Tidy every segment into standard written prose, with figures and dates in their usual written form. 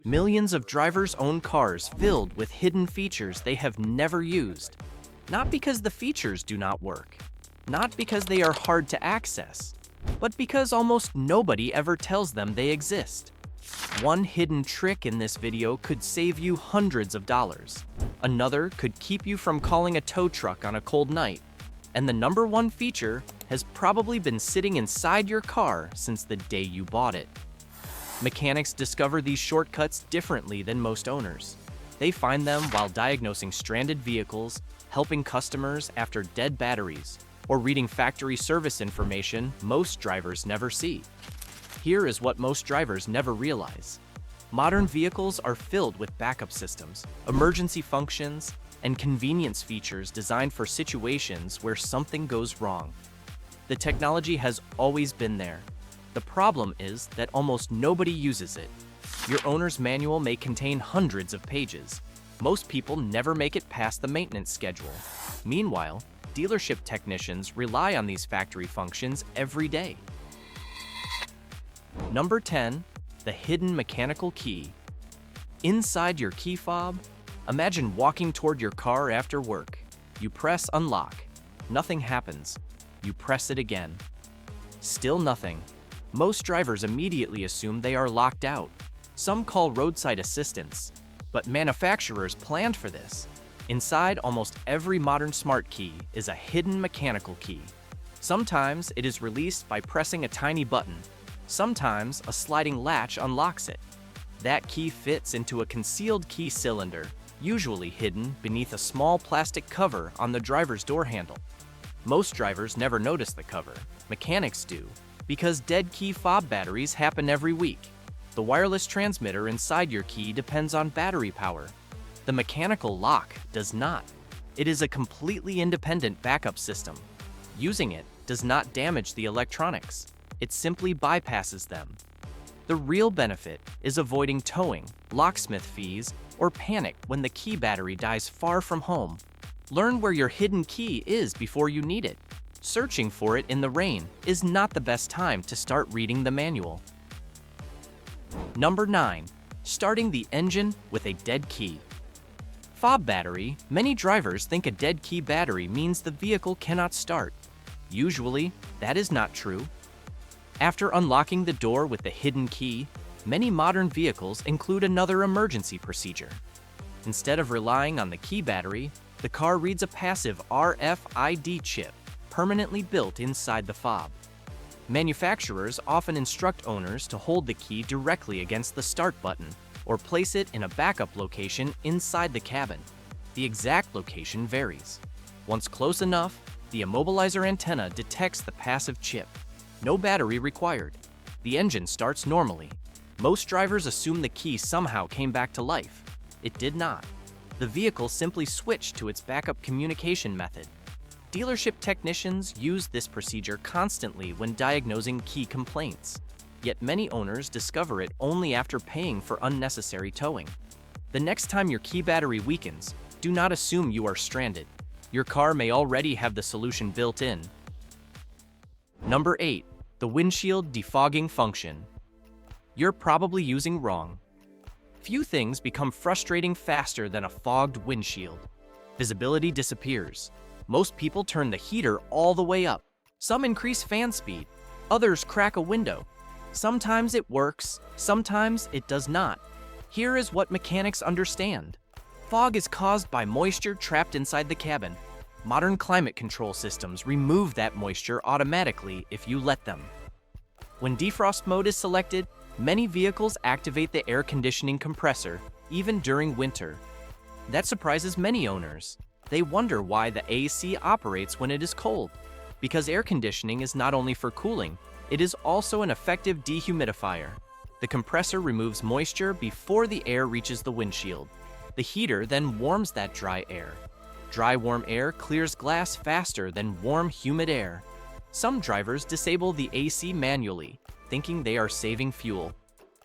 Millions of drivers own cars filled with hidden features they have never used. Not because the features do not work, not because they are hard to access, but because almost nobody ever tells them they exist. One hidden trick in this video could save you hundreds of dollars. Another could keep you from calling a tow truck on a cold night. And the number one feature has probably been sitting inside your car since the day you bought it. Mechanics discover these shortcuts differently than most owners. They find them while diagnosing stranded vehicles, helping customers after dead batteries, or reading factory service information most drivers never see. Here is what most drivers never realize. Modern vehicles are filled with backup systems, emergency functions, and convenience features designed for situations where something goes wrong. The technology has always been there. The problem is that almost nobody uses it. Your owner's manual may contain hundreds of pages. Most people never make it past the maintenance schedule. Meanwhile, dealership technicians rely on these factory functions every day. Number 10. The hidden mechanical key. Inside your key fob, imagine walking toward your car after work. You press unlock. Nothing happens. You press it again. Still nothing. Most drivers immediately assume they are locked out. Some call roadside assistance, but manufacturers planned for this. Inside almost every modern smart key is a hidden mechanical key. Sometimes it is released by pressing a tiny button. Sometimes a sliding latch unlocks it. That key fits into a concealed key cylinder, usually hidden beneath a small plastic cover on the driver's door handle. Most drivers never notice the cover. Mechanics do, because dead key fob batteries happen every week. The wireless transmitter inside your key depends on battery power. The mechanical lock does not. It is a completely independent backup system. Using it does not damage the electronics. It simply bypasses them. The real benefit is avoiding towing, locksmith fees, or panic when the key battery dies far from home. Learn where your hidden key is before you need it. Searching for it in the rain is not the best time to start reading the manual. Number 9. Starting the engine with a dead key. Fob battery. Many drivers think a dead key battery means the vehicle cannot start. Usually, that is not true. After unlocking the door with the hidden key, many modern vehicles include another emergency procedure. Instead of relying on the key battery, the car reads a passive RFID chip permanently built inside the fob. Manufacturers often instruct owners to hold the key directly against the start button or place it in a backup location inside the cabin. The exact location varies. Once close enough, the immobilizer antenna detects the passive chip. No battery required. The engine starts normally. Most drivers assume the key somehow came back to life. It did not. The vehicle simply switched to its backup communication method. Dealership technicians use this procedure constantly when diagnosing key complaints. Yet many owners discover it only after paying for unnecessary towing. The next time your key battery weakens, do not assume you are stranded. Your car may already have the solution built in. Number 8. The windshield defogging function. You're probably using wrong. Few things become frustrating faster than a fogged windshield. Visibility disappears. Most people turn the heater all the way up. Some increase fan speed. Others crack a window. Sometimes it works, sometimes it does not. Here is what mechanics understand. Fog is caused by moisture trapped inside the cabin. Modern climate control systems remove that moisture automatically if you let them. When defrost mode is selected, many vehicles activate the air conditioning compressor, even during winter. That surprises many owners. They wonder why the AC operates when it is cold. Because air conditioning is not only for cooling, it is also an effective dehumidifier. The compressor removes moisture before the air reaches the windshield. The heater then warms that dry air. Dry, warm air clears glass faster than warm, humid air. Some drivers disable the AC manually, thinking they are saving fuel.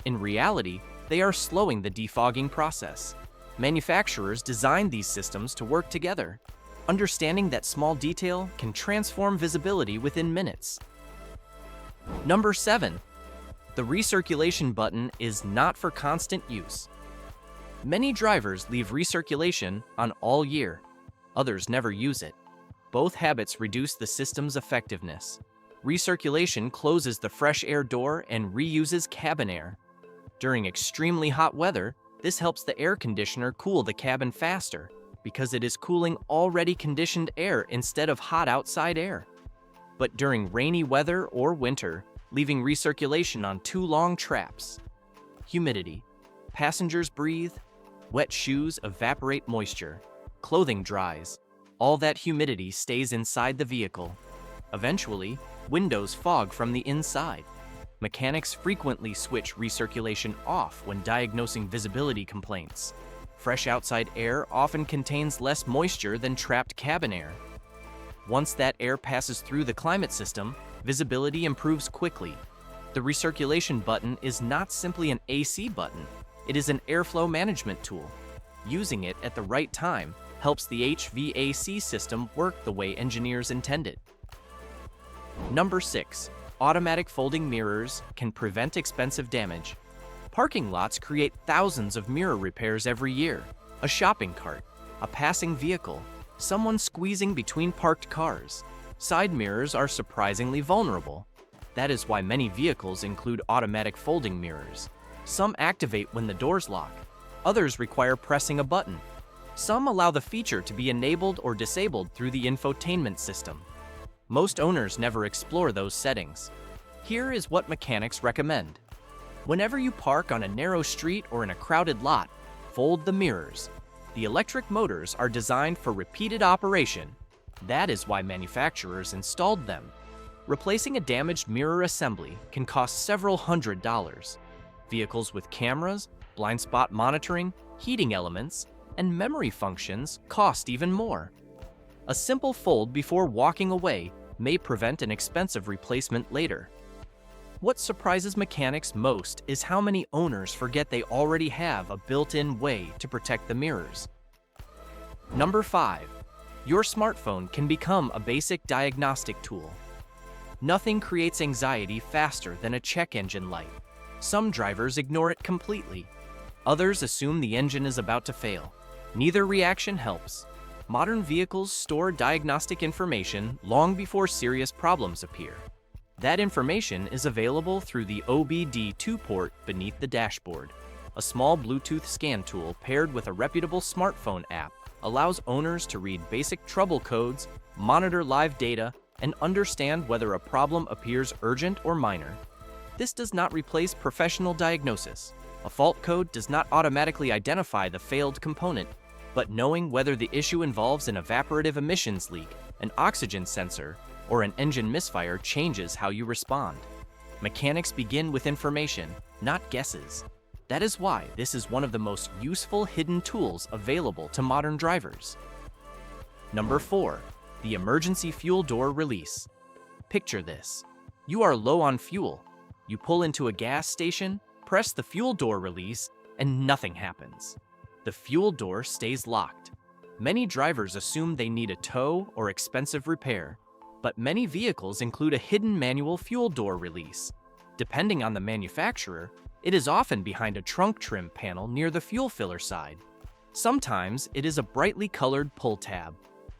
In reality, they are slowing the defogging process. Manufacturers designed these systems to work together. Understanding that small detail can transform visibility within minutes. Number 7. The recirculation button is not for constant use. Many drivers leave recirculation on all year. Others never use it. Both habits reduce the system's effectiveness. Recirculation closes the fresh air door and reuses cabin air. During extremely hot weather, this helps the air conditioner cool the cabin faster because it is cooling already conditioned air instead of hot outside air. But during rainy weather or winter, leaving recirculation on too long traps. Humidity. Passengers breathe. Wet shoes evaporate moisture. Clothing dries. All that humidity stays inside the vehicle. Eventually, windows fog from the inside. Mechanics frequently switch recirculation off when diagnosing visibility complaints. Fresh outside air often contains less moisture than trapped cabin air. Once that air passes through the climate system, visibility improves quickly. The recirculation button is not simply an AC button, it is an airflow management tool. Using it at the right time helps the HVAC system work the way engineers intended. Number 6. Automatic folding mirrors can prevent expensive damage. Parking lots create thousands of mirror repairs every year. A shopping cart, a passing vehicle, someone squeezing between parked cars. Side mirrors are surprisingly vulnerable. That is why many vehicles include automatic folding mirrors. Some activate when the doors lock. Others require pressing a button. Some allow the feature to be enabled or disabled through the infotainment system. Most owners never explore those settings. Here is what mechanics recommend. Whenever you park on a narrow street or in a crowded lot, fold the mirrors. The electric motors are designed for repeated operation. That is why manufacturers installed them. Replacing a damaged mirror assembly can cost several $100s. Vehicles with cameras, blind spot monitoring, heating elements, and memory functions cost even more. A simple fold before walking away may prevent an expensive replacement later. What surprises mechanics most is how many owners forget they already have a built-in way to protect the mirrors. Number 5. Your smartphone can become a basic diagnostic tool. Nothing creates anxiety faster than a check engine light. Some drivers ignore it completely. Others assume the engine is about to fail. Neither reaction helps. Modern vehicles store diagnostic information long before serious problems appear. That information is available through the OBD2 port beneath the dashboard. A small Bluetooth scan tool paired with a reputable smartphone app allows owners to read basic trouble codes, monitor live data, and understand whether a problem appears urgent or minor. This does not replace professional diagnosis. A fault code does not automatically identify the failed component, but knowing whether the issue involves an evaporative emissions leak, an oxygen sensor, or an engine misfire changes how you respond. Mechanics begin with information, not guesses. That is why this is one of the most useful hidden tools available to modern drivers. Number 4. The emergency fuel door release. Picture this. You are low on fuel. You pull into a gas station, press the fuel door release, and nothing happens. The fuel door stays locked. Many drivers assume they need a tow or expensive repair, but many vehicles include a hidden manual fuel door release. Depending on the manufacturer, it is often behind a trunk trim panel near the fuel filler side. Sometimes it is a brightly colored pull tab.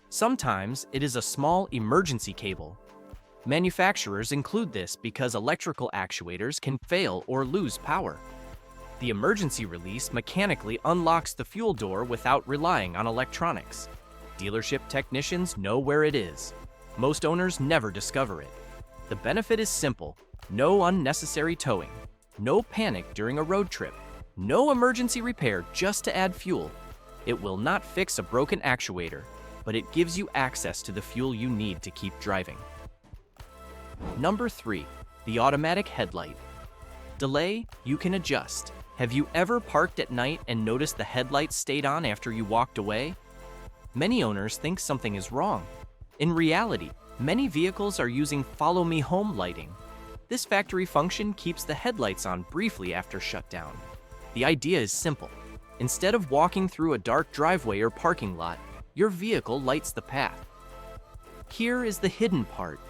Sometimes it is a small emergency cable. Manufacturers include this because electrical actuators can fail or lose power. The emergency release mechanically unlocks the fuel door without relying on electronics. Dealership technicians know where it is. Most owners never discover it. The benefit is simple: no unnecessary towing, no panic during a road trip, no emergency repair just to add fuel. It will not fix a broken actuator, but it gives you access to the fuel you need to keep driving. Number 3. The automatic headlight. Delay, you can adjust. Have you ever parked at night and noticed the headlights stayed on after you walked away? Many owners think something is wrong. In reality, many vehicles are using follow me home lighting. This factory function keeps the headlights on briefly after shutdown. The idea is simple. Instead of walking through a dark driveway or parking lot, your vehicle lights the path. Here is the hidden part.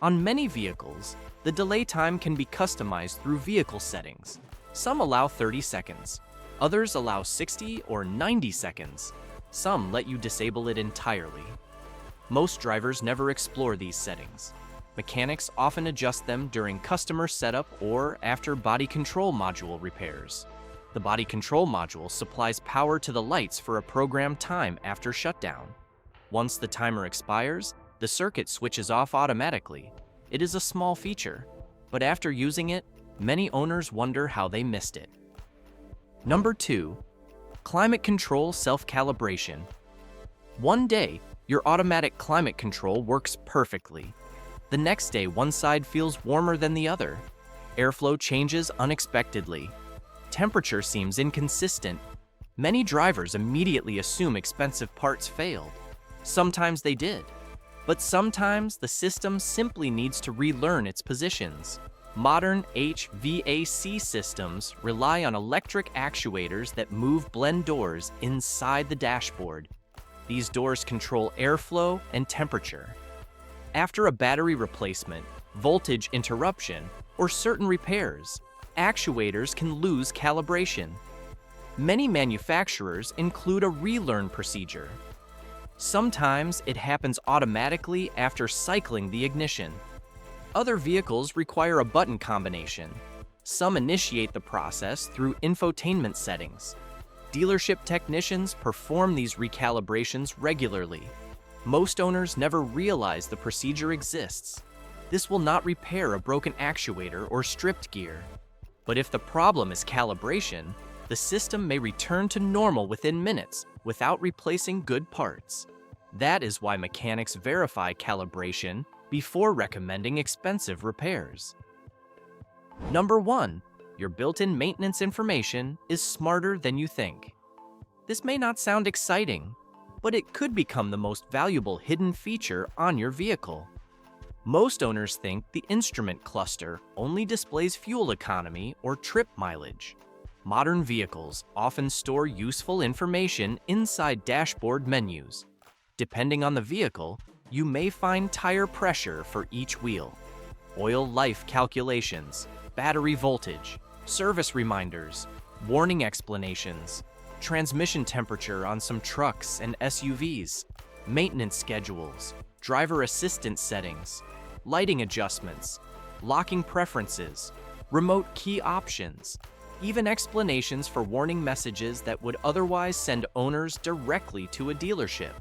On many vehicles, the delay time can be customized through vehicle settings. Some allow 30 seconds, others allow 60 or 90 seconds. Some let you disable it entirely. Most drivers never explore these settings. Mechanics often adjust them during customer setup or after body control module repairs. The body control module supplies power to the lights for a programmed time after shutdown. Once the timer expires, the circuit switches off automatically. It is a small feature, but after using it, many owners wonder how they missed it. Number 2. Climate control self-calibration. One day, your automatic climate control works perfectly. The next day, one side feels warmer than the other. Airflow changes unexpectedly. Temperature seems inconsistent. Many drivers immediately assume expensive parts failed. Sometimes they did, but sometimes the system simply needs to relearn its positions. Modern HVAC systems rely on electric actuators that move blend doors inside the dashboard. These doors control airflow and temperature. After a battery replacement, voltage interruption, or certain repairs, actuators can lose calibration. Many manufacturers include a relearn procedure. Sometimes it happens automatically after cycling the ignition. Other vehicles require a button combination. Some initiate the process through infotainment settings. Dealership technicians perform these recalibrations regularly. Most owners never realize the procedure exists. This will not repair a broken actuator or stripped gear. But if the problem is calibration, the system may return to normal within minutes without replacing good parts. That is why mechanics verify calibration before recommending expensive repairs. Number 1. Your built-in maintenance information is smarter than you think. This may not sound exciting, but it could become the most valuable hidden feature on your vehicle. Most owners think the instrument cluster only displays fuel economy or trip mileage. Modern vehicles often store useful information inside dashboard menus. Depending on the vehicle, you may find tire pressure for each wheel, oil life calculations, battery voltage, service reminders, warning explanations, transmission temperature on some trucks and SUVs, maintenance schedules, driver assistance settings, lighting adjustments, locking preferences, remote key options, even explanations for warning messages that would otherwise send owners directly to a dealership.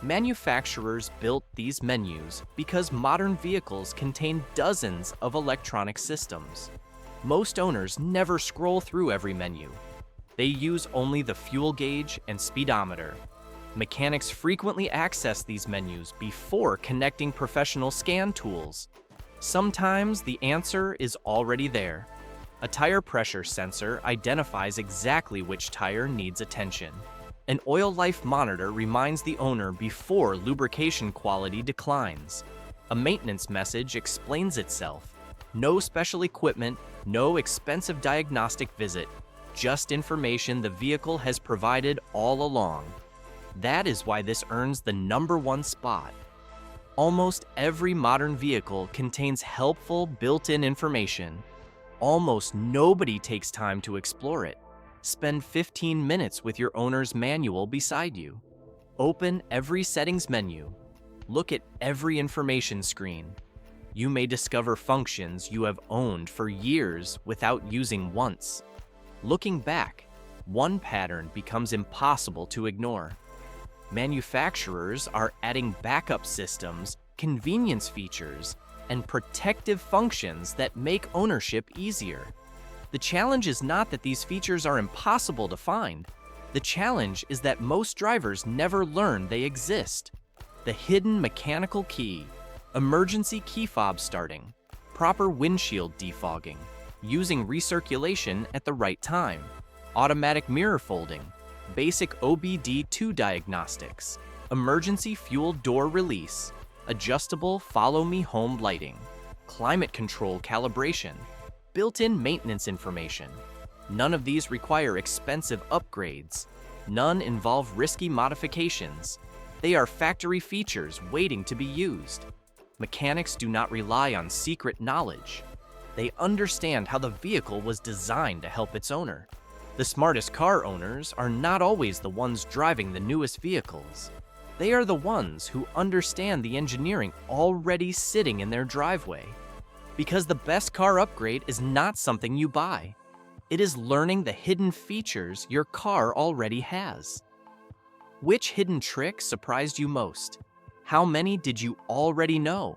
Manufacturers built these menus because modern vehicles contain dozens of electronic systems. Most owners never scroll through every menu. They use only the fuel gauge and speedometer. Mechanics frequently access these menus before connecting professional scan tools. Sometimes the answer is already there. A tire pressure sensor identifies exactly which tire needs attention. An oil life monitor reminds the owner before lubrication quality declines. A maintenance message explains itself. No special equipment, no expensive diagnostic visit, just information the vehicle has provided all along. That is why this earns the #1 spot. Almost every modern vehicle contains helpful built-in information. Almost nobody takes time to explore it. Spend 15 minutes with your owner's manual beside you. Open every settings menu. Look at every information screen. You may discover functions you have owned for years without using once. Looking back, one pattern becomes impossible to ignore. Manufacturers are adding backup systems, convenience features, and protective functions that make ownership easier. The challenge is not that these features are impossible to find. The challenge is that most drivers never learn they exist. The hidden mechanical key, emergency key fob starting, proper windshield defogging, using recirculation at the right time, automatic mirror folding, basic OBD2 diagnostics, emergency fuel door release, adjustable follow me home lighting, climate control calibration, built-in maintenance information. None of these require expensive upgrades. None involve risky modifications. They are factory features waiting to be used. Mechanics do not rely on secret knowledge. They understand how the vehicle was designed to help its owner. The smartest car owners are not always the ones driving the newest vehicles. They are the ones who understand the engineering already sitting in their driveway. Because the best car upgrade is not something you buy. It is learning the hidden features your car already has. Which hidden trick surprised you most? How many did you already know?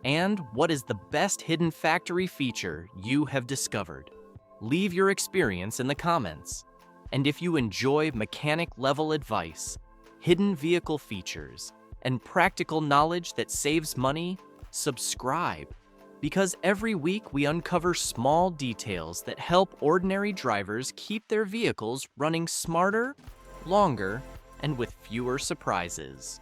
And what is the best hidden factory feature you have discovered? Leave your experience in the comments. And if you enjoy mechanic-level advice, hidden vehicle features, and practical knowledge that saves money, subscribe. Because every week we uncover small details that help ordinary drivers keep their vehicles running smarter, longer, and with fewer surprises.